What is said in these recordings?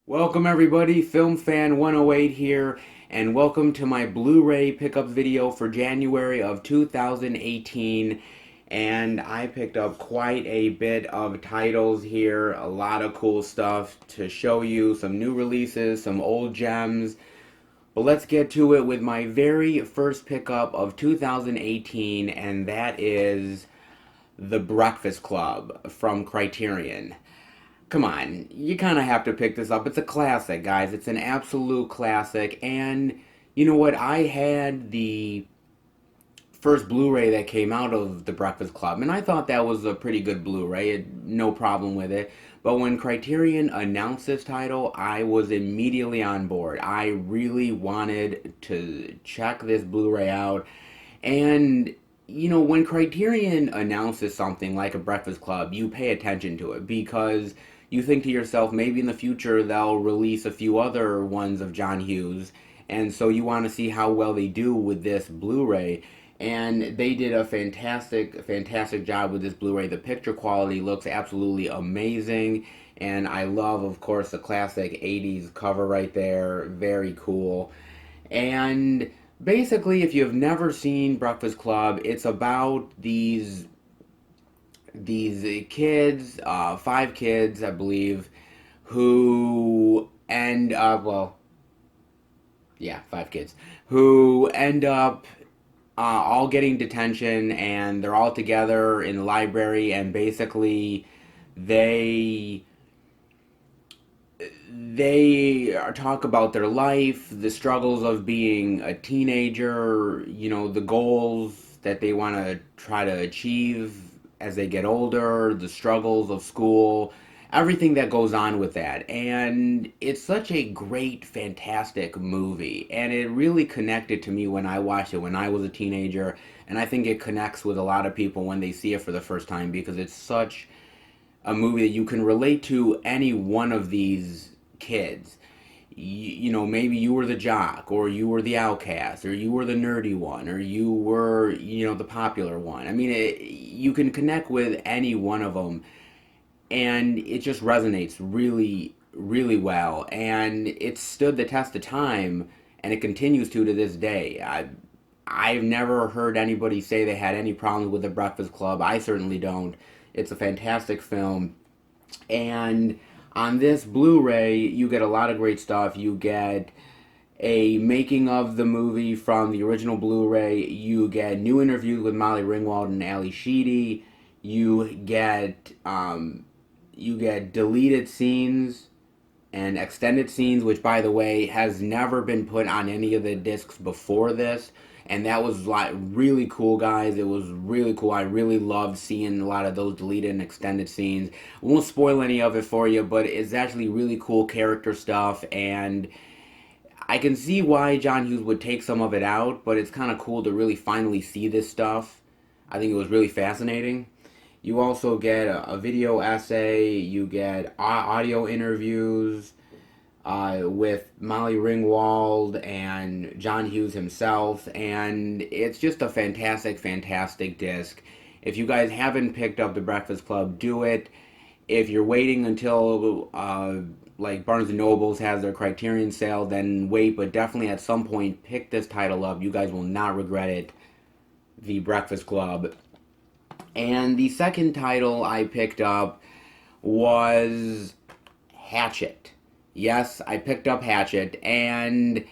Welcome everybody, Film Fan 108 here, and welcome to my Blu-ray pickup video for January of 2018. And I picked up quite a bit of titles here, a lot of cool stuff to show you, some new releases, some old gems. But let's get to it with my very first pickup of 2018, and that is The Breakfast Club from Criterion. Come on, you kind of have to pick this up. It's a classic, guys. It's an absolute classic. And you know what? I had the first Blu-ray that came out of The Breakfast Club, and I thought that was a pretty good Blu-ray. No problem with it. But when Criterion announced this title, I was immediately on board. I really wanted to check this Blu-ray out. And when Criterion announces something like a Breakfast Club, you pay attention to it because you think to yourself, maybe in the future they'll release a few other ones of John Hughes, and so you want to see how well they do with this Blu-ray. And they did a fantastic job with this Blu-ray. The picture quality looks absolutely amazing, and I love, of course, the classic 80s cover right there. Very cool. And basically, if you've never seen Breakfast Club, it's about these kids, five kids, I believe, who end up, well, yeah, five kids, who end up all getting detention, and they're all together in the library, and basically they talk about their life, the struggles of being a teenager, the goals that they want to try to achieve as they get older, the struggles of school, everything that goes on with that. And it's such a great, fantastic movie. And it really connected to me when I watched it when I was a teenager. And I think it connects with a lot of people when they see it for the first time because it's such a movie that you can relate to any one of these kids. Maybe you were the jock, or you were the outcast, or you were the nerdy one, or you were, the popular one. I mean, you can connect with any one of them, and it just resonates really, really well. And it stood the test of time, and it continues to this day. I've never heard anybody say they had any problems with The Breakfast Club. I certainly don't. It's a fantastic film. And on this Blu-ray, you get a lot of great stuff. You get a making of the movie from the original Blu-ray. You get new interviews with Molly Ringwald and Ali Sheedy. You get deleted scenes and extended scenes, which, by the way, has never been put on any of the discs before this. And that was like really cool, guys. It was really cool. I really loved seeing a lot of those deleted and extended scenes. I won't spoil any of it for you, but it's actually really cool character stuff. And I can see why John Hughes would take some of it out, but it's kind of cool to really finally see this stuff. I think it was really fascinating. You also get a video essay. You get audio interviews with Molly Ringwald and John Hughes himself, and it's just a fantastic disc. If you guys haven't picked up The Breakfast Club, do it. If you're waiting until like Barnes & Nobles has their Criterion sale, then wait, but definitely at some point pick this title up. You guys will not regret it. The Breakfast Club. And the second title I picked up was Hatchet. Yes, I picked up Hatchet, and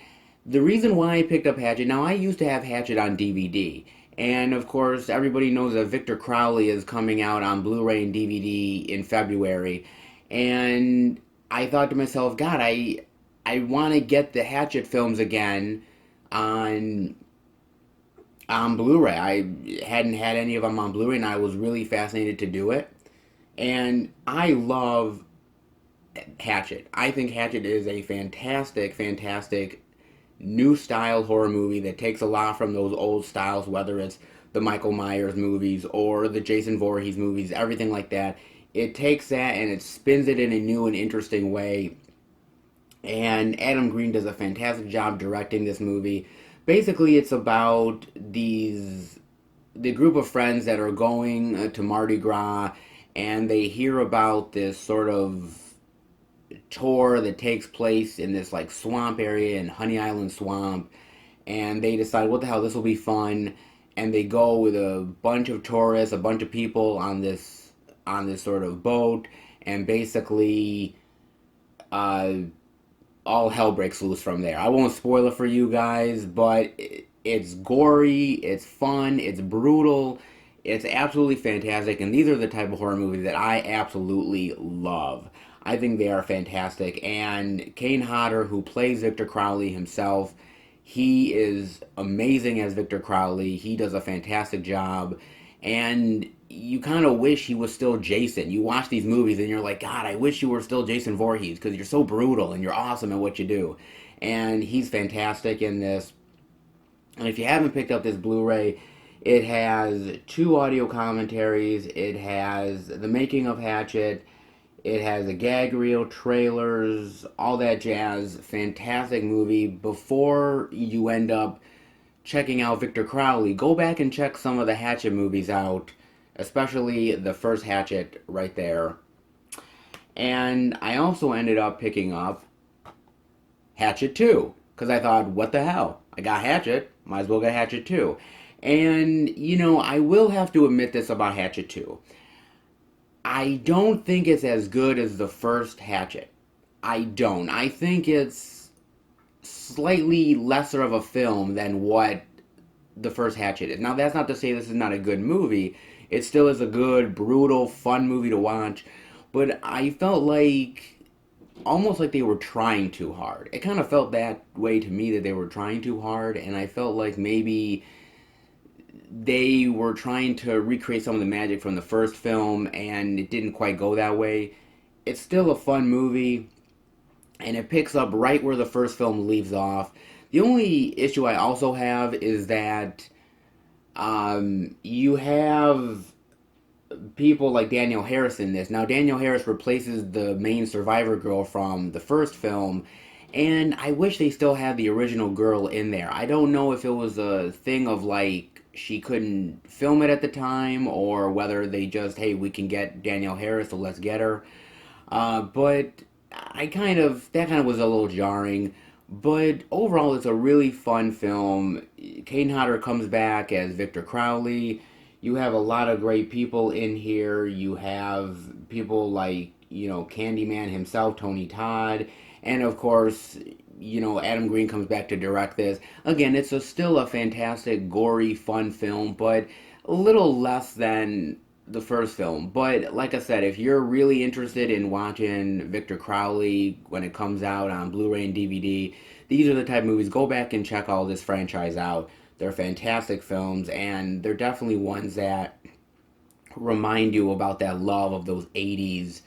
the reason why I picked up Hatchet, now I used to have Hatchet on DVD, and of course everybody knows that Victor Crowley is coming out on Blu-ray and DVD in February, and I thought to myself, God, I want to get the Hatchet films again on Blu-ray. I hadn't had any of them on Blu-ray, and I was really fascinated to do it, and I love Hatchet. I think Hatchet is a fantastic new style horror movie that takes a lot from those old styles, whether it's the Michael Myers movies or the Jason Voorhees movies, everything like that. It takes that and it spins it in a new and interesting way. And Adam Green does a fantastic job directing this movie. Basically, it's about the group of friends that are going to Mardi Gras, and they hear about this sort of tour that takes place in this like swamp area in Honey Island Swamp, and they decide, what the hell, this will be fun, and they go with a bunch of tourists, a bunch of people on this sort of boat, and basically uh, all hell breaks loose from there. I won't spoil it for you guys, but it's gory, it's fun, it's brutal, it's absolutely fantastic, and these are the type of horror movies that I absolutely love. I think they are fantastic, and Kane Hodder, who plays Victor Crowley himself, he is amazing as Victor Crowley. He does a fantastic job, and you kind of wish he was still Jason. You watch these movies and you're like, God, I wish you were still Jason Voorhees because you're so brutal and you're awesome at what you do. And he's fantastic in this. And if you haven't picked up this Blu-ray, it has two audio commentaries. It has the making of Hatchet. It has a gag reel, trailers, all that jazz. Fantastic movie. Before you end up checking out Victor Crowley, go back and check some of the Hatchet movies out, especially the first Hatchet right there. And I also ended up picking up Hatchet 2, because I thought, what the hell? I got Hatchet, might as well get Hatchet 2. And, you know, I will have to admit this about Hatchet 2. I don't think it's as good as the first Hatchet. I don't. I think it's slightly lesser of a film than what the first Hatchet is. Now, that's not to say this is not a good movie. It still is a good, brutal, fun movie to watch. But I felt like, almost like they were trying too hard. It kind of felt that way to me, that they were trying too hard. And I felt like maybe they were trying to recreate some of the magic from the first film, and it didn't quite go that way. It's still a fun movie, and it picks up right where the first film leaves off. The only issue I also have is that you have people like Danielle Harris in this. Now, Danielle Harris replaces the main survivor girl from the first film, and I wish they still had the original girl in there. I don't know if it was a thing of like she couldn't film it at the time, or whether they just, hey, we can get Danielle Harris, so let's get her. But that kind of was a little jarring. But overall, it's a really fun film. Kane Hodder comes back as Victor Crowley. You have a lot of great people in here. You have people like, you know, Candyman himself, Tony Todd. And of course, you know, Adam Green comes back to direct this. Again, it's still a fantastic, gory, fun film, but a little less than the first film. But like I said, if you're really interested in watching Victor Crowley when it comes out on Blu-ray and DVD, these are the type of movies. Go back and check all this franchise out. They're fantastic films, and they're definitely ones that remind you about that love of those 80s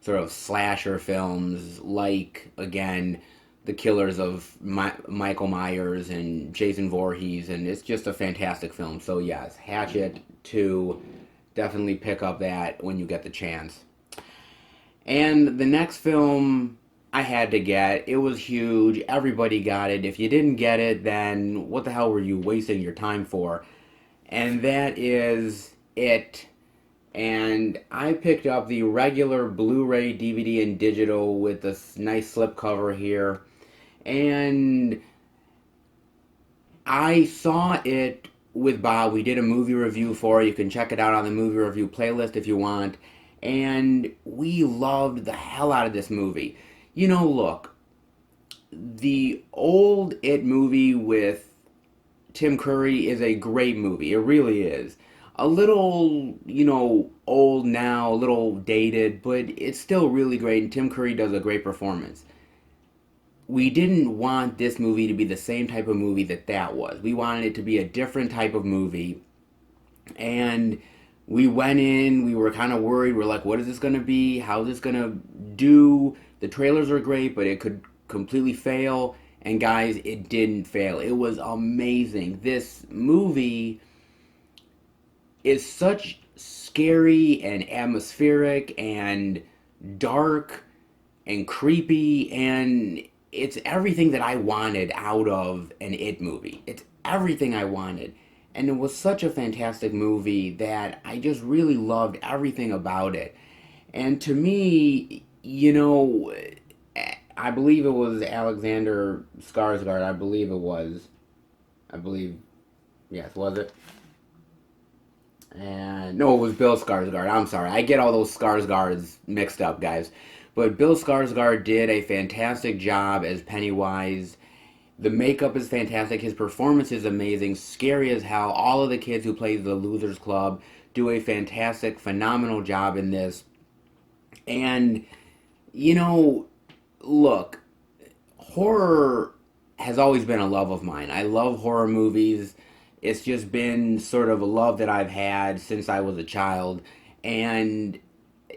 sort of slasher films, like, again, the killers of Michael Myers and Jason Voorhees, and it's just a fantastic film. So yes, Hatchet 2, definitely pick up that when you get the chance. And the next film I had to get, it was huge, everybody got it. If you didn't get it, then what the hell were you wasting your time for? And that is It. And I picked up the regular Blu-ray, DVD, and digital with this nice slipcover here. And I saw it with Bob. We did a movie review for it. You can check it out on the movie review playlist if you want. And we loved the hell out of this movie. You know, look, the old It movie with Tim Curry is a great movie. It really is. A little, you know, old now, a little dated, but it's still really great, and Tim Curry does a great performance. We didn't want this movie to be the same type of movie that was. We wanted it to be a different type of movie. And we went in, we were kind of worried. We're like, what is this going to be? How is this going to do? The trailers are great, but it could completely fail. And guys, it didn't fail. It was amazing. This movie is such scary and atmospheric and dark and creepy, and it's everything that I wanted out of an It movie. It's everything I wanted. And it was such a fantastic movie that I just really loved everything about it. And to me, You know, I believe it was Alexander Skarsgård. I believe it was. I believe, yes, was it? And no, it was Bill Skarsgård. I'm sorry, I get all those Skarsgårds mixed up, guys. But Bill Skarsgård did a fantastic job as Pennywise. The makeup is fantastic. His performance is amazing. Scary as hell. All of the kids who play the Losers Club do a fantastic, phenomenal job in this. And you know, look, horror has always been a love of mine. I love horror movies. It's just been sort of a love that I've had since I was a child. And,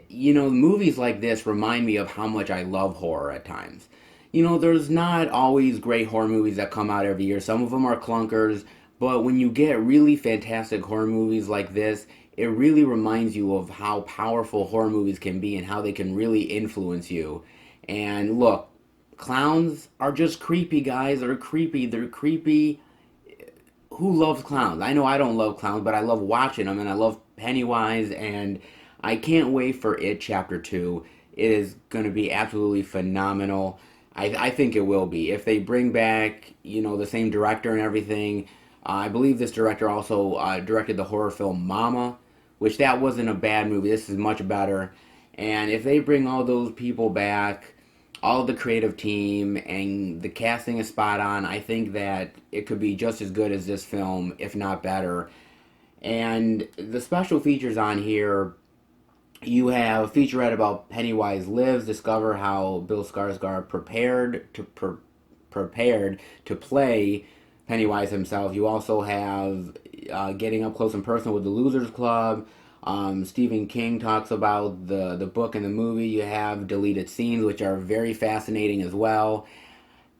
movies like this remind me of how much I love horror at times. There's not always great horror movies that come out every year. Some of them are clunkers, but when you get really fantastic horror movies like this, it really reminds you of how powerful horror movies can be and how they can really influence you. And look, clowns are just creepy, guys. They're creepy. They're creepy. Who loves clowns? I know I don't love clowns, but I love watching them, and I love Pennywise, and I can't wait for It Chapter 2. It is going to be absolutely phenomenal. I think it will be. If they bring back, the same director and everything, I believe this director also directed the horror film Mama, which that wasn't a bad movie. This is much better. And if they bring all those people back, all of the creative team, and the casting is spot on, I think that it could be just as good as this film, if not better. And the special features on here, you have a featurette about Pennywise lives, discover how Bill Skarsgård prepared to play Pennywise himself. You also have getting up close and personal with the Losers Club. Stephen King talks about the book and the movie. You have deleted scenes, which are very fascinating as well.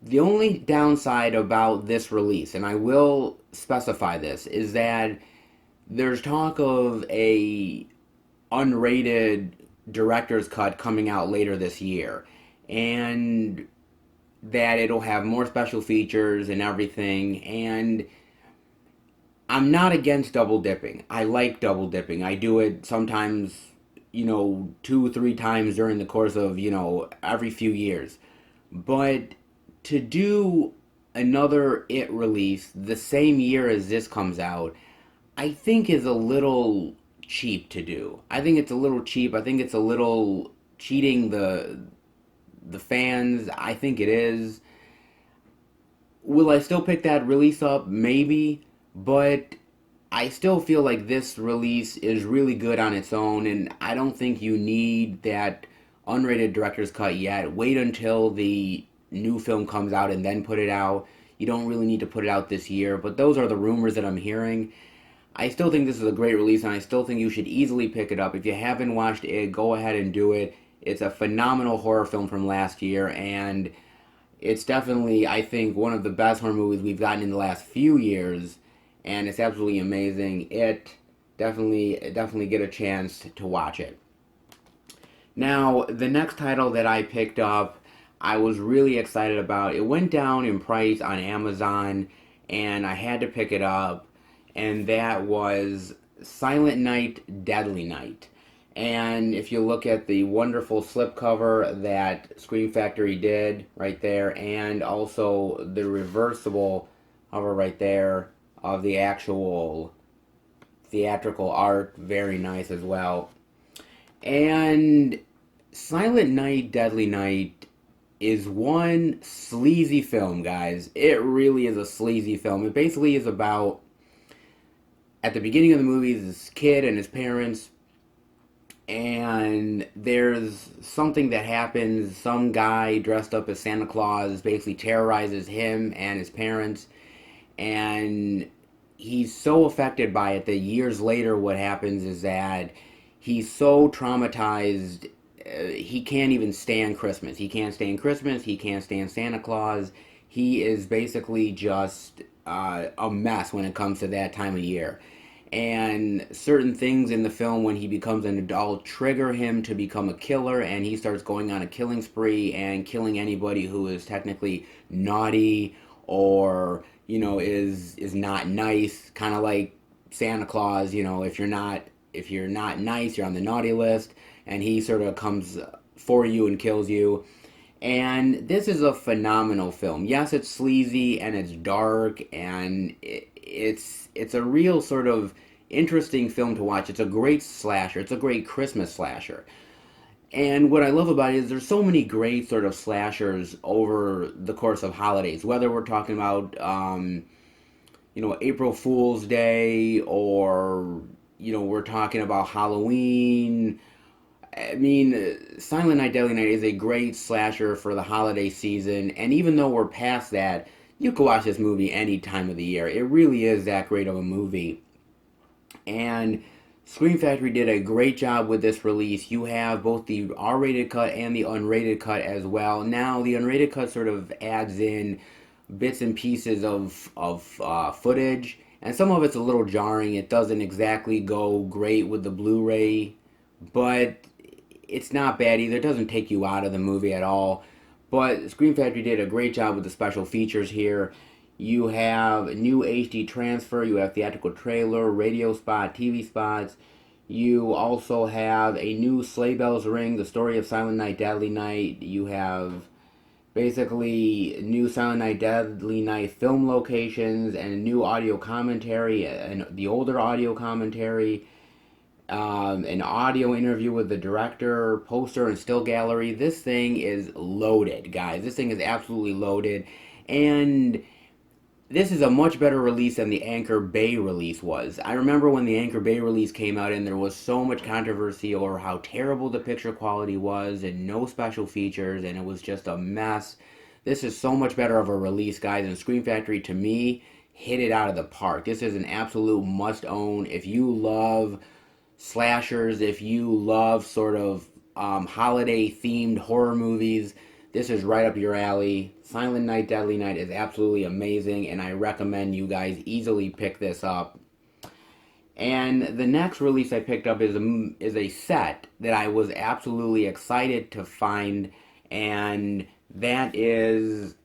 The only downside about this release, and I will specify this, is that there's talk of a unrated director's cut coming out later this year, and that it'll have more special features and everything. And I'm not against double dipping. I like double dipping. I do it sometimes, 2 3 times during the course of, every few years. But to do another It release the same year as this comes out, I think is a little cheap to do. I think it's a little cheap. I think it's a little cheating the fans. I think it is. Will I still pick that release up? Maybe, but I still feel like this release is really good on its own, and I don't think you need that unrated director's cut yet. Wait until the new film comes out and then put it out. You don't really need to put it out this year, but those are the rumors that I'm hearing. I still think this is a great release, and I still think you should easily pick it up. If you haven't watched it, go ahead and do it. It's a phenomenal horror film from last year, and it's definitely, I think, one of the best horror movies we've gotten in the last few years, and it's absolutely amazing. It definitely get a chance to watch it. Now, the next title that I picked up, I was really excited about. It went down in price on Amazon, and I had to pick it up, and that was Silent Night, Deadly Night. And if you look at the wonderful slipcover that Scream Factory did right there, and also the reversible cover right there of the actual theatrical art, very nice as well. And Silent Night, Deadly Night is one sleazy film, guys. It really is a sleazy film. It basically is about, at the beginning of the movie, this kid and his parents, and there's something that happens. Some guy dressed up as Santa Claus basically terrorizes him and his parents, and he's so affected by it that years later what happens is that he's so traumatized, he can't even stand Christmas. He can't stand Christmas. He can't stand Santa Claus. He is basically just a mess when it comes to that time of year. And certain things in the film when he becomes an adult trigger him to become a killer, and he starts going on a killing spree and killing anybody who is technically naughty or, is not nice, kind of like Santa Claus. If you're not nice, you're on the naughty list, and he sort of comes for you and kills you. And this is a phenomenal film. Yes, it's sleazy and it's dark and it's a real sort of interesting film to watch. It's a great slasher. It's a great Christmas slasher. And what I love about it is there's so many great sort of slashers over the course of holidays. Whether we're talking about April Fool's Day, or we're talking about Halloween. I mean, Silent Night, Deadly Night is a great slasher for the holiday season, and even though we're past that, you can watch this movie any time of the year. It really is that great of a movie. And Scream Factory did a great job with this release. You have both the R-rated cut and the unrated cut as well. Now, the unrated cut sort of adds in bits and pieces of footage, and some of it's a little jarring. It doesn't exactly go great with the Blu-ray, but it's not bad either. It doesn't take you out of the movie at all. But Scream Factory did a great job with the special features here. You have new HD transfer, you have theatrical trailer, radio spot, TV spots. You also have a new Sleigh Bells Ring, the story of Silent Night, Deadly Night. You have basically new Silent Night, Deadly Night film locations and a new audio commentary and the older audio commentary. An audio interview with the director, poster, and still gallery. This thing is loaded, guys. This thing is absolutely loaded. And this is a much better release than the Anchor Bay release was. I remember when the Anchor Bay release came out and there was so much controversy over how terrible the picture quality was and no special features, and it was just a mess. This is so much better of a release, guys, and Scream Factory, to me, hit it out of the park. This is an absolute must-own. If you love slashers, if you love sort of holiday-themed horror movies, this is right up your alley. Silent Night, Deadly Night is absolutely amazing, and I recommend you guys easily pick this up. And the next release I picked up is a set that I was absolutely excited to find, and that is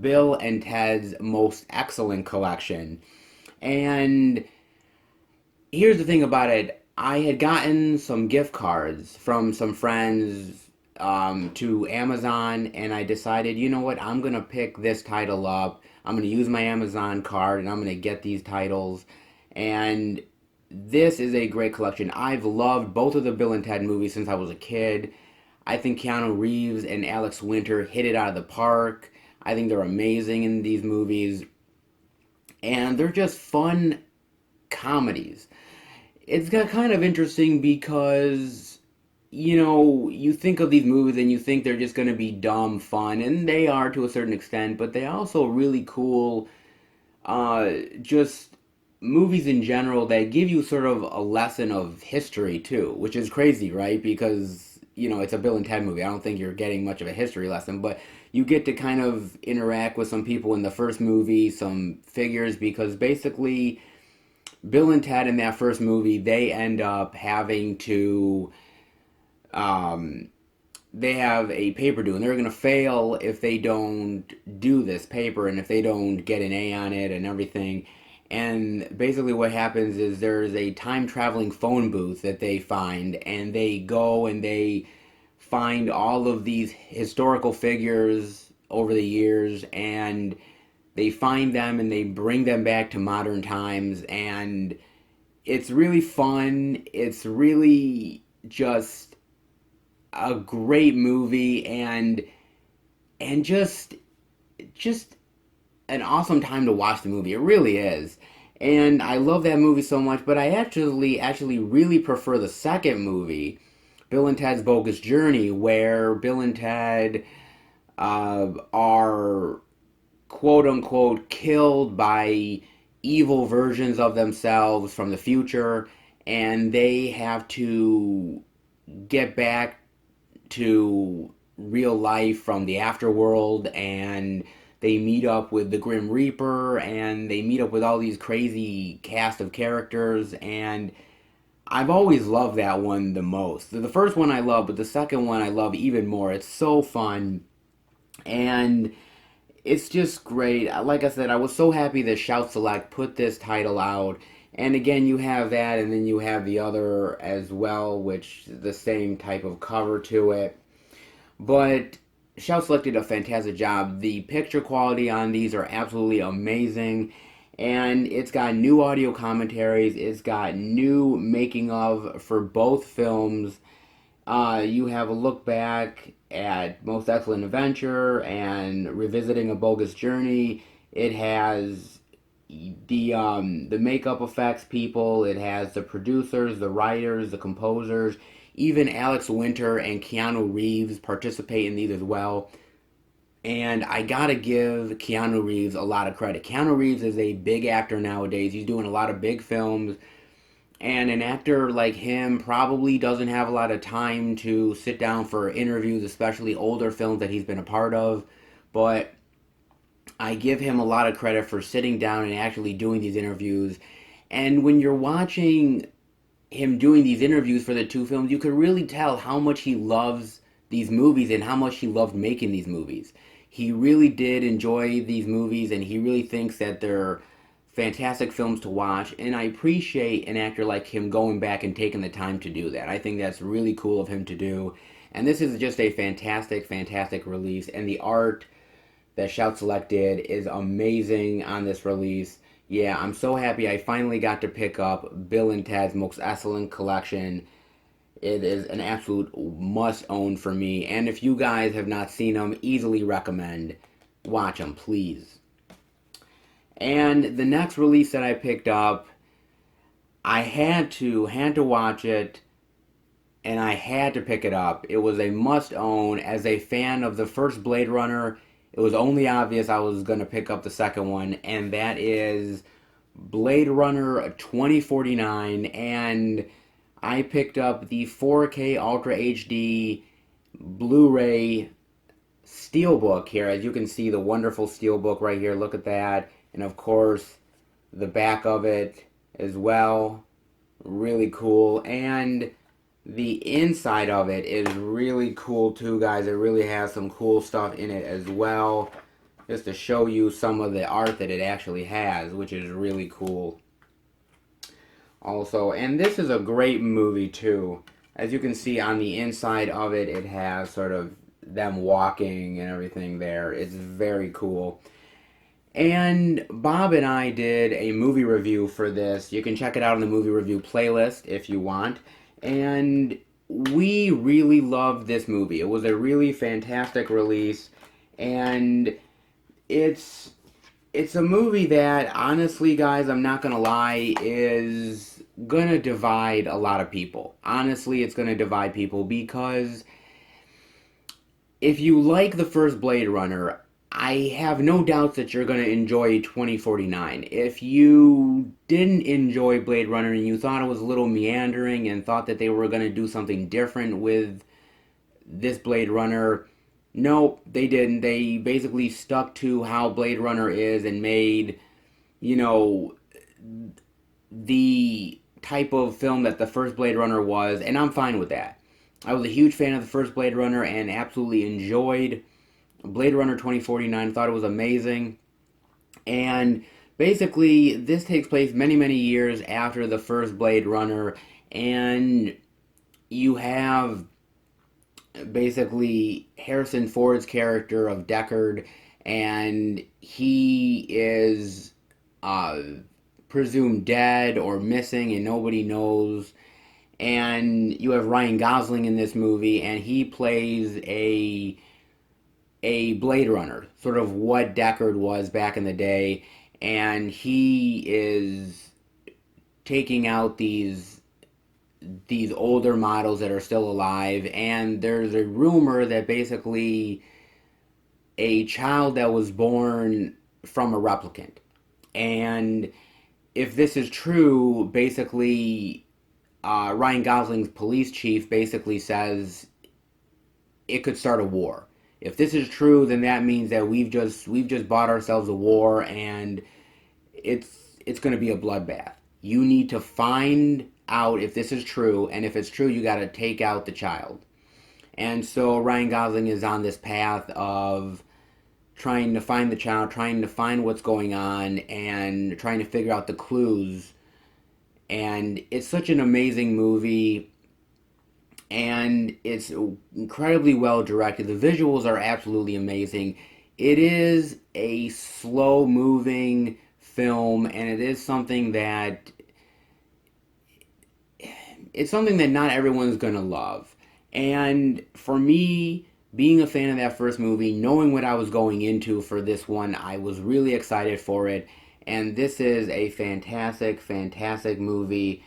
Bill and Ted's Most Excellent Collection. And here's the thing about it. I had gotten some gift cards from some friends to Amazon, and I decided, you know what, I'm going to pick this title up. I'm going to use my Amazon card, and I'm going to get these titles. And this is a great collection. I've loved both of the Bill and Ted movies since I was a kid. I think Keanu Reeves and Alex Winter hit it out of the park. I think they're amazing in these movies. And they're just fun comedies. It's kind of interesting because, you think of these movies and you think they're just going to be dumb fun, and they are to a certain extent, but they are also really cool, just movies in general that give you sort of a lesson of history too, which is crazy, right? Because, it's a Bill and Ted movie. I don't think you're getting much of a history lesson, but you get to kind of interact with some people in the first movie, some figures, because basically Bill and Ted in that first movie, they end up having to, they have a paper due, and they're going to fail if they don't do this paper, and if they don't get an A on it and everything. And basically what happens is there's a time-traveling phone booth that they find, and they go and they find all of these historical figures over the years, and they find them and they bring them back to modern times, and it's really fun. It's really just a great movie, and just an awesome time to watch the movie. It really is. And I love that movie so much, but I actually really prefer the second movie, Bill and Ted's Bogus Journey, where Bill and Ted are quote unquote killed by evil versions of themselves from the future, and they have to get back to real life from the afterworld, and they meet up with the Grim Reaper, and they meet up with all these crazy cast of characters, and I've always loved that one the most. The first one I love, but the second one I love even more. It's so fun, and it's just great. Like I said, I was so happy that Shout Select put this title out. And again, you have that, and then you have the other as well, which is the same type of cover to it. But Shout Select did a fantastic job. The picture quality on these are absolutely amazing. And it's got new audio commentaries. It's got new making of for both films. You have a look back at Most Excellent Adventure and Revisiting a Bogus Journey. It has the makeup effects people. It has the producers, the writers, the composers. Even Alex Winter and Keanu Reeves participate in these as well. And I gotta give Keanu Reeves a lot of credit. Keanu Reeves is a big actor nowadays. He's doing a lot of big films. And an actor like him probably doesn't have a lot of time to sit down for interviews, especially older films that he's been a part of. But I give him a lot of credit for sitting down and actually doing these interviews. And when you're watching him doing these interviews for the two films, you could really tell how much he loves these movies and how much he loved making these movies. He really did enjoy these movies, and he really thinks that they're fantastic films to watch. And I appreciate an actor like him going back and taking the time to do that. I think that's really cool of him to do. And this is just a fantastic, fantastic release. And the art that Shout Select did is amazing on this release. Yeah, I'm so happy I finally got to pick up Bill and Ted's Most Excellent Collection. It is an absolute must own for me. And if you guys have not seen them, easily recommend. Watch them, please. And the next release that I picked up, I had to watch it, and I had to pick it up. It was a must own. As a fan of the first Blade Runner, it was only obvious I was going to pick up the second one, and that is Blade Runner 2049. And I picked up the 4K Ultra HD Blu-ray Steelbook here. As you can see, the wonderful Steelbook right here. Look at that. And of course, the back of it as well. Really cool. And the inside of it is really cool too, guys. It really has some cool stuff in it as well. Just to show you some of the art that it actually has, which is really cool. Also, and this is a great movie too. As you can see on the inside of it, it has sort of them walking and everything there. It's very cool. And Bob and I did a movie review for this. You can check it out on the movie review playlist if you want. And we really loved this movie. It was a really fantastic release. And it's a movie that, honestly, guys, I'm not gonna lie, is gonna divide a lot of people. Honestly, it's gonna divide people because if you like the first Blade Runner, I have no doubts that you're going to enjoy 2049. If you didn't enjoy Blade Runner and you thought it was a little meandering and thought that they were going to do something different with this Blade Runner, no, they didn't. They basically stuck to how Blade Runner is and made, you know, the type of film that the first Blade Runner was, and I'm fine with that. I was a huge fan of the first Blade Runner and absolutely enjoyed Blade Runner 2049, thought it was amazing. And basically, this takes place many, many years after the first Blade Runner, and you have basically Harrison Ford's character of Deckard, and he is presumed dead or missing, and nobody knows. And you have Ryan Gosling in this movie, and he plays a Blade Runner, sort of what Deckard was back in the day, and he is taking out these older models that are still alive, and there's a rumor that basically a child that was born from a replicant. And if this is true, basically Ryan Gosling's police chief basically says it could start a war. If this is true, then that means that we've just bought ourselves a war, and it's going to be a bloodbath. You need to find out if this is true, and if it's true, you got to take out the child. And so Ryan Gosling is on this path of trying to find the child, trying to find what's going on, and trying to figure out the clues. And it's such an amazing movie. and it's incredibly well directed. The visuals are absolutely amazing. It is a slow moving film, and it is something that not everyone's gonna love. And for me, being a fan of that first movie, knowing what I was going into for this one, I was really excited for it. And this is a fantastic, fantastic movie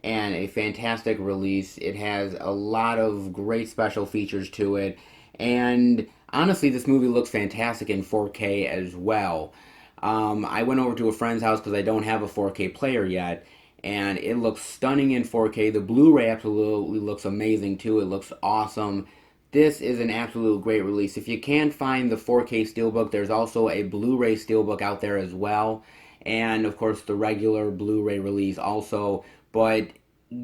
and a fantastic release. It has a lot of great special features to it. And honestly, this movie looks fantastic in 4K as well. I went over to a friend's house because I don't have a 4K player yet, and it looks stunning in 4K. The Blu-ray absolutely looks amazing too. It looks awesome. This is an absolute great release. If you can't find the 4K Steelbook, there's also a Blu-ray Steelbook out there as well, and of course the regular Blu-ray release also. But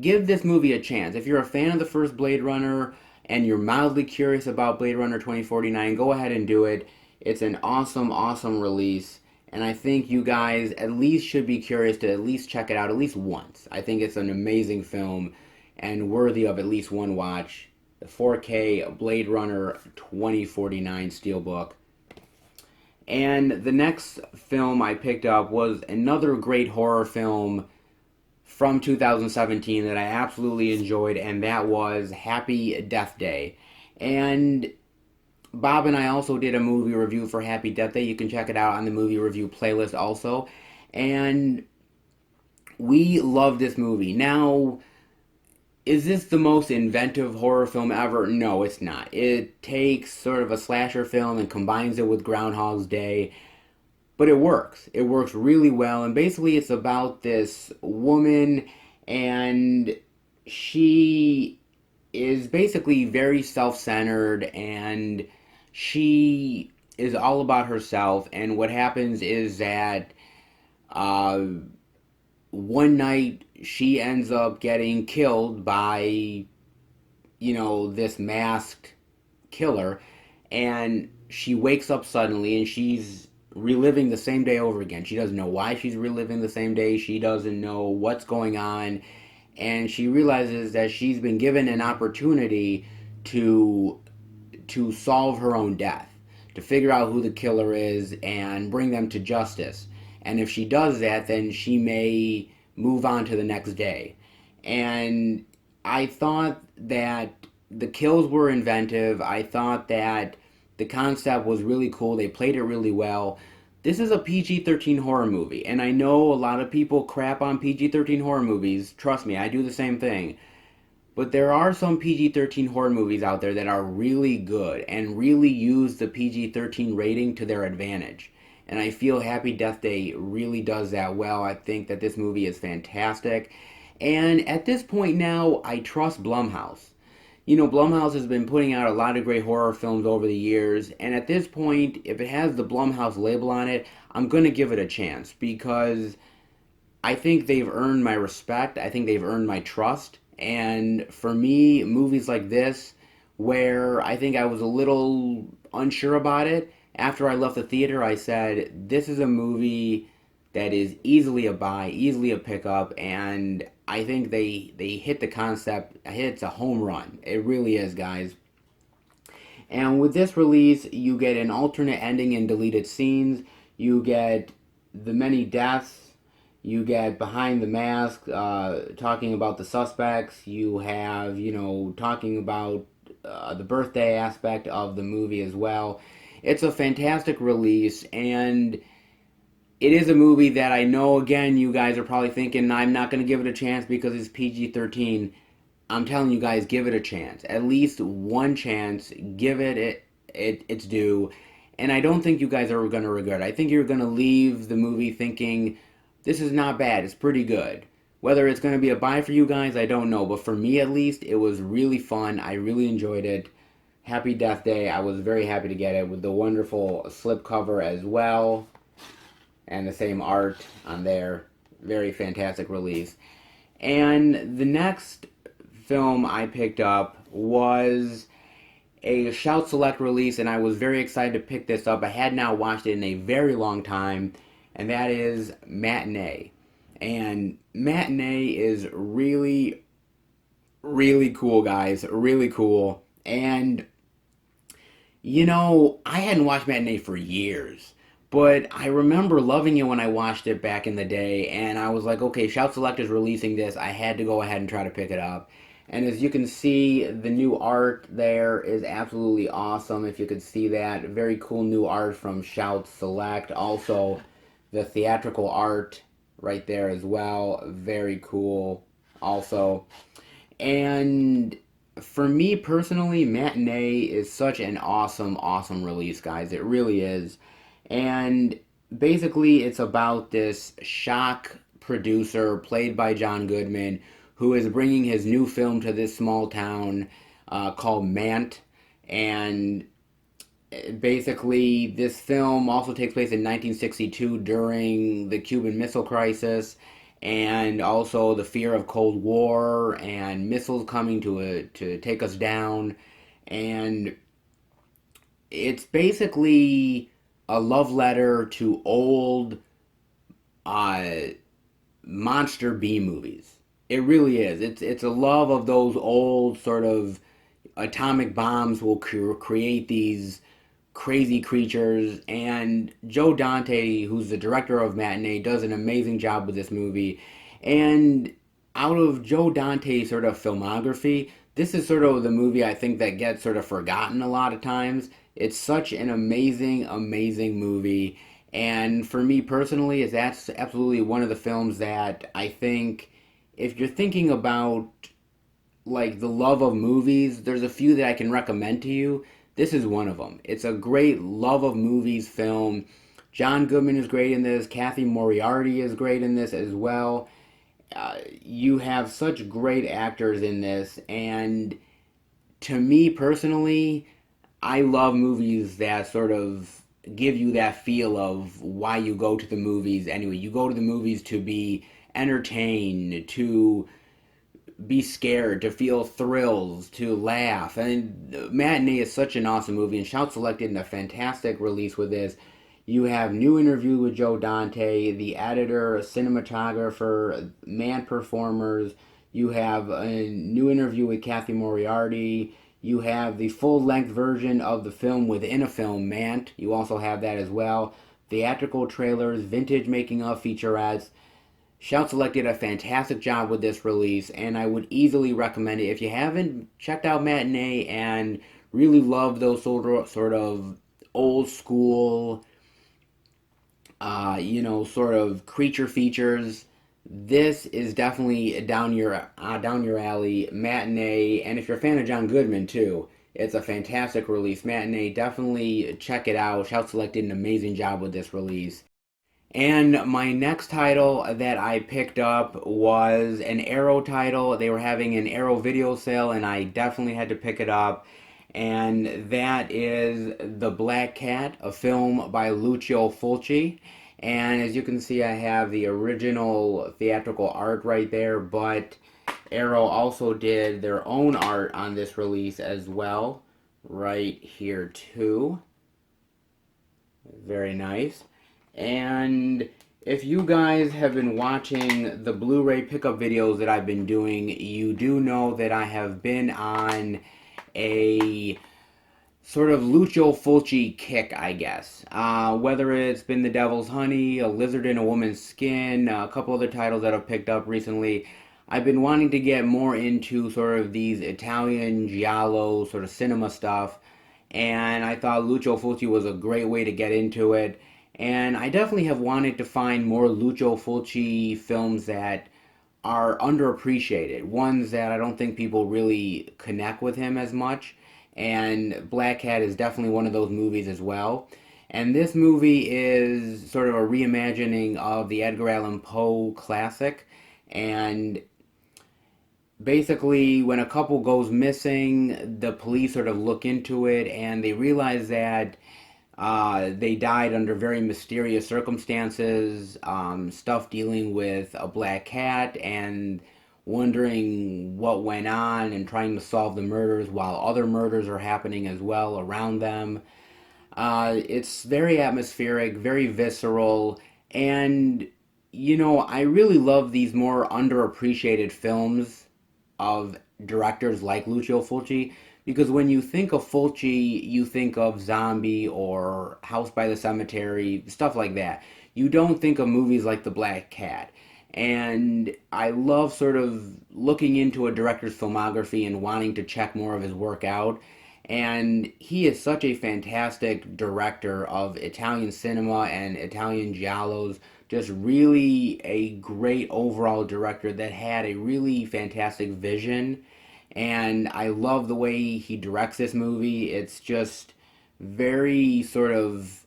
give this movie a chance. If you're a fan of the first Blade Runner and you're mildly curious about Blade Runner 2049, go ahead and do it. It's an awesome, awesome release. And I think you guys at least should be curious to at least check it out at least once. I think it's an amazing film and worthy of at least one watch. The 4K Blade Runner 2049 Steelbook. And the next film I picked up was another great horror film from 2017 that I absolutely enjoyed, and that was Happy Death Day. And Bob and I also did a movie review for Happy Death Day. You can check it out on the movie review playlist also. And we love this movie. Now, is this the most inventive horror film ever? No, it's not. It takes sort of a slasher film and combines it with Groundhog's Day, but it works. It works really well. And basically, it's about this woman, and she is basically very self-centered, and she is all about herself. And what happens is that uh, one night she ends up getting killed by, this masked killer, and she wakes up suddenly and she's reliving the same day over again. She doesn't know why she's reliving the same day. She doesn't know what's going on, and she realizes that she's been given an opportunity to solve her own death, to figure out who the killer is and bring them to justice. And if she does that, then she may move on to the next day. And I thought that the kills were inventive. I thought that the concept was really cool. They played it really well. This is a PG-13 horror movie, and I know a lot of people crap on PG-13 horror movies. Trust me, I do the same thing. But there are some PG-13 horror movies out there that are really good and really use the PG-13 rating to their advantage. And I feel Happy Death Day really does that well. I think that this movie is fantastic. And at this point now, I trust Blumhouse. Blumhouse has been putting out a lot of great horror films over the years, and at this point, if it has the Blumhouse label on it, I'm going to give it a chance because I think they've earned my respect. I think they've earned my trust. And for me, movies like this, where I think I was a little unsure about it, after I left the theater, I said, this is a movie that is easily a buy, easily a pickup, and I think they hit the concept. It's a home run. It really is, guys. And with this release, you get an alternate ending and deleted scenes. You get the many deaths. You get behind the mask, talking about the suspects. You have, talking about the birthday aspect of the movie as well. It's a fantastic release, and it is a movie that I know, again, you guys are probably thinking, I'm not going to give it a chance because it's PG-13. I'm telling you guys, give it a chance. At least one chance. Give it its due. And I don't think you guys are going to regret it. I think you're going to leave the movie thinking, this is not bad. It's pretty good. Whether it's going to be a buy for you guys, I don't know. But for me, at least, it was really fun. I really enjoyed it. Happy Death Day. I was very happy to get it with the wonderful slipcover as well. And the same art on there. Very fantastic release. And the next film I picked up was a Shout Select release, and I was very excited to pick this up. I had not watched it in a very long time, and that is Matinee. And Matinee is really Really cool, guys. Really cool. And I hadn't watched Matinee for years, but I remember loving it when I watched it back in the day, and I was like, okay, Shout Select is releasing this. I had to go ahead and try to pick it up. And as you can see, the new art there is absolutely awesome. If you could see that, very cool new art from Shout Select. Also, the theatrical art right there as well, very cool. Also, and for me personally, Matinee is such an awesome, awesome release, guys. It really is. And basically, it's about this shock producer played by John Goodman who is bringing his new film to this small town called Mant. And basically, this film also takes place in 1962 during the Cuban Missile Crisis, and also the fear of Cold War and missiles coming to take us down. And it's basically a love letter to old uh, monster B movies. It really is. It's a love of those old sort of atomic bombs will create these crazy creatures. And Joe Dante, who's the director of Matinee, does an amazing job with this movie. And out of Joe Dante's sort of filmography, this is sort of the movie I think that gets sort of forgotten a lot of times. It's such an amazing, amazing movie. And for me personally, that's absolutely one of the films that I think if you're thinking about like the love of movies, there's a few that I can recommend to you. This is one of them. It's a great love of movies film. John Goodman is great in this. Kathy Moriarty is great in this as well. You have such great actors in this, and to me personally, I love movies that sort of give you that feel of why you go to the movies anyway. You go to the movies to be entertained, to be scared, to feel thrills, to laugh. And Matinee is such an awesome movie, and Shout selected in a fantastic release with this. You have new interview with Joe Dante, the editor, cinematographer, man performers. You have a new interview with Kathy Moriarty. You have the full length version of the film within a film, Mant. You also have that as well. Theatrical trailers, vintage making of featurettes. Shout Select did a fantastic job with this release, and I would easily recommend it. If you haven't checked out Matinee and really love those sort of old school, sort of creature features, this is definitely down your alley. Matinee, and if you're a fan of John Goodman too, it's a fantastic release. Matinee, definitely check it out. Shout Select did an amazing job with this release. And my next title that I picked up was an Arrow title. They were having an Arrow video sale, and I definitely had to pick it up. And that is The Black Cat, a film by Lucio Fulci. And as you can see, I have the original theatrical art right there, but Arrow also did their own art on this release as well, right here too. Very nice. And if you guys have been watching the Blu-ray pickup videos that I've been doing, you do know that I have been on a sort of Lucio Fulci kick, I guess. Whether it's been The Devil's Honey, A Lizard in a Woman's Skin, a couple other titles that I've picked up recently, I've been wanting to get more into sort of these Italian giallo sort of cinema stuff, and I thought Lucio Fulci was a great way to get into it. And I definitely have wanted to find more Lucio Fulci films that are underappreciated, ones that I don't think people really connect with him as much. And Black Cat is definitely one of those movies as well. And this movie is sort of a reimagining of the Edgar Allan Poe classic. And basically, when a couple goes missing, the police sort of look into it and they realize that they died under very mysterious circumstances, stuff dealing with a black cat, and wondering what went on and trying to solve the murders while other murders are happening as well around them. It's very atmospheric, very visceral, and I really love these more underappreciated films of directors like Lucio Fulci, because when you think of Fulci, you think of Zombie or House by the Cemetery, stuff like that. You don't think of movies like The Black Cat. And I love sort of looking into a director's filmography and wanting to check more of his work out. And he is such a fantastic director of Italian cinema and Italian giallos. Just really a great overall director that had a really fantastic vision. And I love the way he directs this movie. It's just very sort of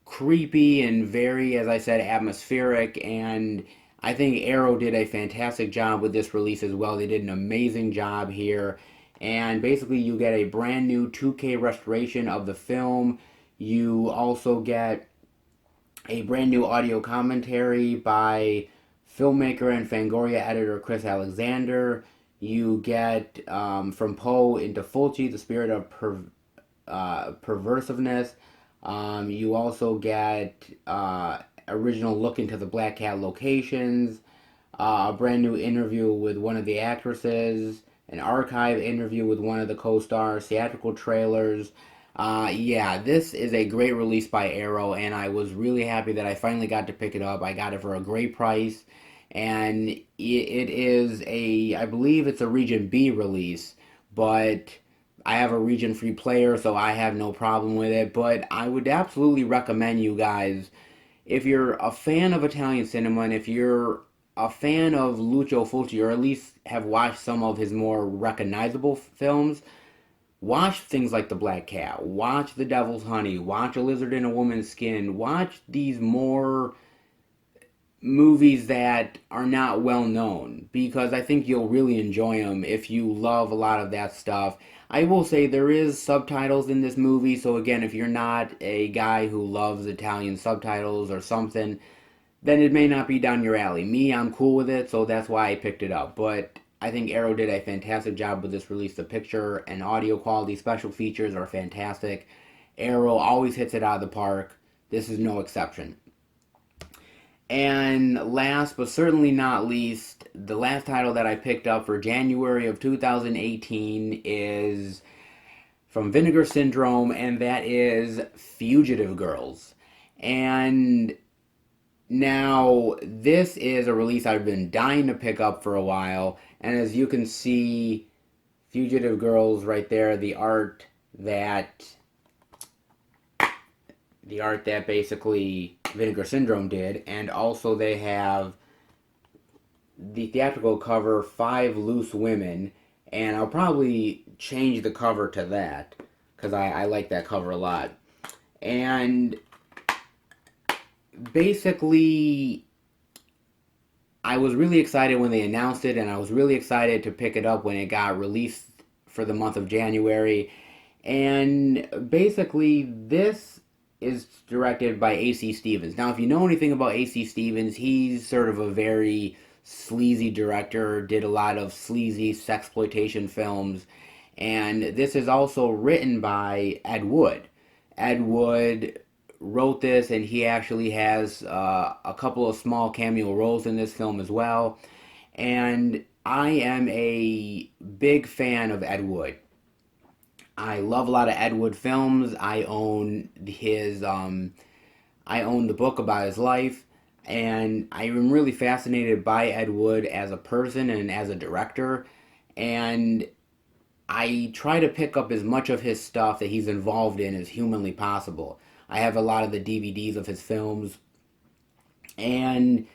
creepy and very, as I said, atmospheric. And I think Arrow did a fantastic job with this release as well. They did an amazing job here. And basically, you get a brand new 2K restoration of the film. You also get a brand new audio commentary by filmmaker and Fangoria editor Chris Alexander. You get From Poe into Fulci, The Spirit of Perversiveness. You also get original look into the Black Cat locations, a brand new interview with one of the actresses, an archive interview with one of the co-stars, theatrical trailers. Yeah, this is a great release by Arrow, and I was really happy that I finally got to pick it up. I got it for a great price, and it is I believe it's a Region B release, but I have a region free player, so I have no problem with it. But I would absolutely recommend you guys, if you're a fan of Italian cinema and if you're a fan of Lucio Fulci, or at least have watched some of his more recognizable films, watch things like The Black Cat, watch The Devil's Honey, watch A Lizard in a Woman's Skin, watch these more movies that are not well known, because I think you'll really enjoy them if you love a lot of that stuff. I will say there is subtitles in this movie, so again, if you're not a guy who loves Italian subtitles or something, then it may not be down your alley. Me, I'm cool with it, so that's why I picked it up. But I think Arrow did a fantastic job with this release. The picture and audio quality, special features are fantastic. Arrow always hits it out of the park. This is no exception. And last but certainly not least, the last title that I picked up for January of 2018 is from Vinegar Syndrome, and that is Fugitive Girls. And now, this is a release I've been dying to pick up for a while, and as you can see, Fugitive Girls right there, the art that basically Vinegar Syndrome did, and also they have the theatrical cover, Five Loose Women, and I'll probably change the cover to that, because I like that cover a lot. And basically, I was really excited when they announced it, and I was really excited to pick it up when it got released for the month of January. And basically, this is directed by A.C. Stevens. Now, if you know anything about A.C. Stevens, he's sort of a very sleazy director, did a lot of sleazy sexploitation films, and this is also written by Ed Wood. Ed Wood wrote this, and he actually has a couple of small cameo roles in this film as well. And I am a big fan of Ed Wood. I love a lot of Ed Wood films. I own the book about his life, and I am really fascinated by Ed Wood as a person and as a director. And I try to pick up as much of his stuff that he's involved in as humanly possible. I have a lot of the DVDs of his films, and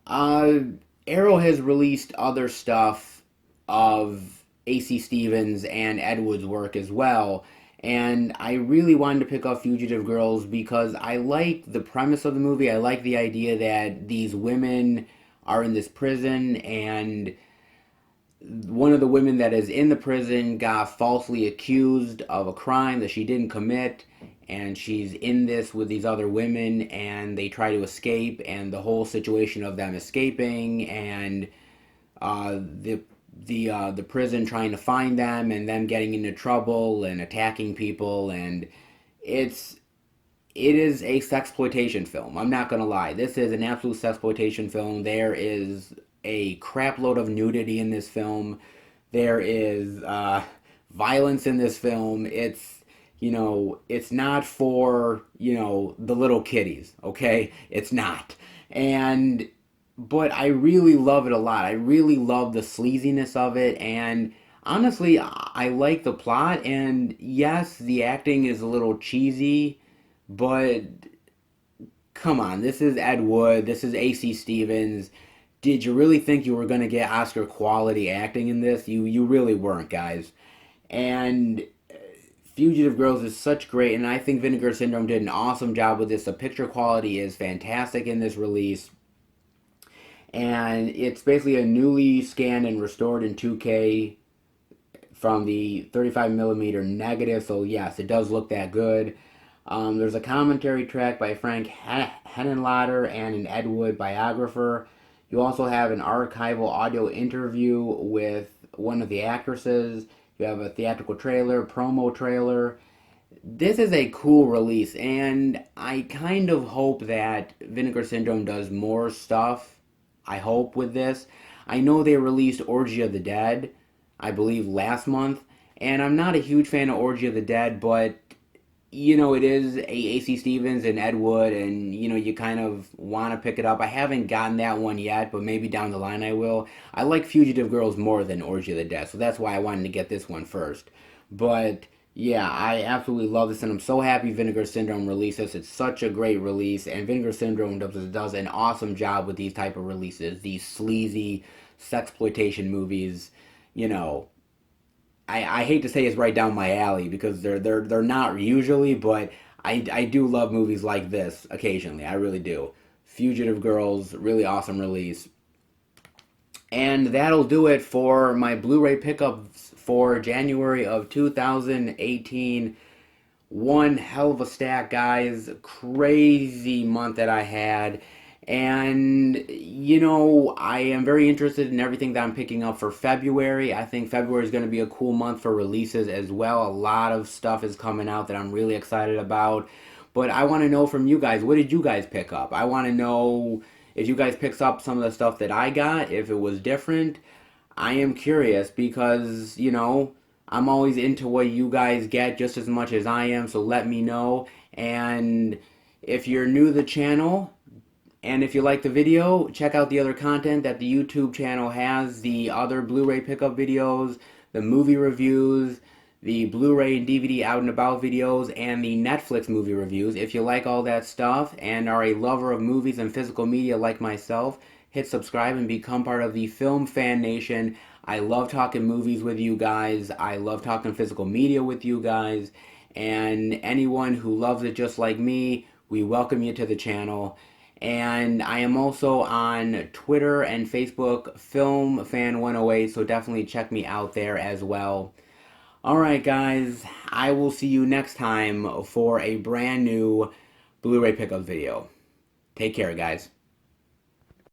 Arrow has released other stuff of A.C. Stevens and Ed Wood's work as well. And I really wanted to pick up Fugitive Girls because I like the premise of the movie. I like the idea that these women are in this prison, and one of the women that is in the prison got falsely accused of a crime that she didn't commit, and she's in this with these other women, and they try to escape, and the whole situation of them escaping, and the prison trying to find them, and them getting into trouble and attacking people, and it is a sexploitation film. I'm not gonna lie, this is an absolute sexploitation film. There is a crap load of nudity in this film. There is violence in this film. It's not for, the little kiddies, okay? It's not. And but I really love it a lot. I really love the sleaziness of it, and honestly, I like the plot. And yes, the acting is a little cheesy, but come on, this is Ed Wood, this is AC Stevens. Did you really think you were going to get Oscar quality acting in this? You really weren't, guys. And Fugitive Girls is such great, and I think Vinegar Syndrome did an awesome job with this. The picture quality is fantastic in this release, and it's basically a newly scanned and restored in 2K from the 35 millimeter negative. So yes, it does look that good. There's a commentary track by Frank Henenlotter and an Ed Wood biographer. You also have an archival audio interview with one of the actresses. You have a theatrical trailer, promo trailer. This is a cool release, and I kind of hope that Vinegar Syndrome does more stuff. I hope with this. I know they released Orgy of the Dead, I believe, last month, and I'm not a huge fan of Orgy of the Dead, but it is a AC Stevens and Ed Wood, and you kind of want to pick it up. I haven't gotten that one yet, but maybe down the line I will. I like Fugitive Girls more than Orgy of the Dead, so that's why I wanted to get this one first. But yeah, I absolutely love this, and I'm so happy Vinegar Syndrome released this. It's such a great release, and Vinegar Syndrome does an awesome job with these type of releases, these sleazy sexploitation movies. You know, I hate to say it's right down my alley because they're not usually, but I do love movies like this occasionally. I really do. Fugitive Girls, really awesome release. And that'll do it for my Blu-ray pickups for January of 2018. One hell of a stack, guys. Crazy month that I had. And, I am very interested in everything that I'm picking up for February. I think February is going to be a cool month for releases as well. A lot of stuff is coming out that I'm really excited about. But I want to know from you guys, what did you guys pick up? I want to know if you guys picked up some of the stuff that I got, if it was different. I am curious because, I'm always into what you guys get just as much as I am, so let me know. And if you're new to the channel, and if you like the video, check out the other content that the YouTube channel has, the other Blu-ray pickup videos, the movie reviews, the Blu-ray and DVD out and about videos, and the Netflix movie reviews. If you like all that stuff and are a lover of movies and physical media like myself, hit subscribe and become part of the Film Fan Nation. I love talking movies with you guys. I love talking physical media with you guys. And anyone who loves it just like me, we welcome you to the channel. And I am also on Twitter and Facebook, Film Fan 108, so definitely check me out there as well. Alright guys, I will see you next time for a brand new Blu-ray pickup video. Take care, guys.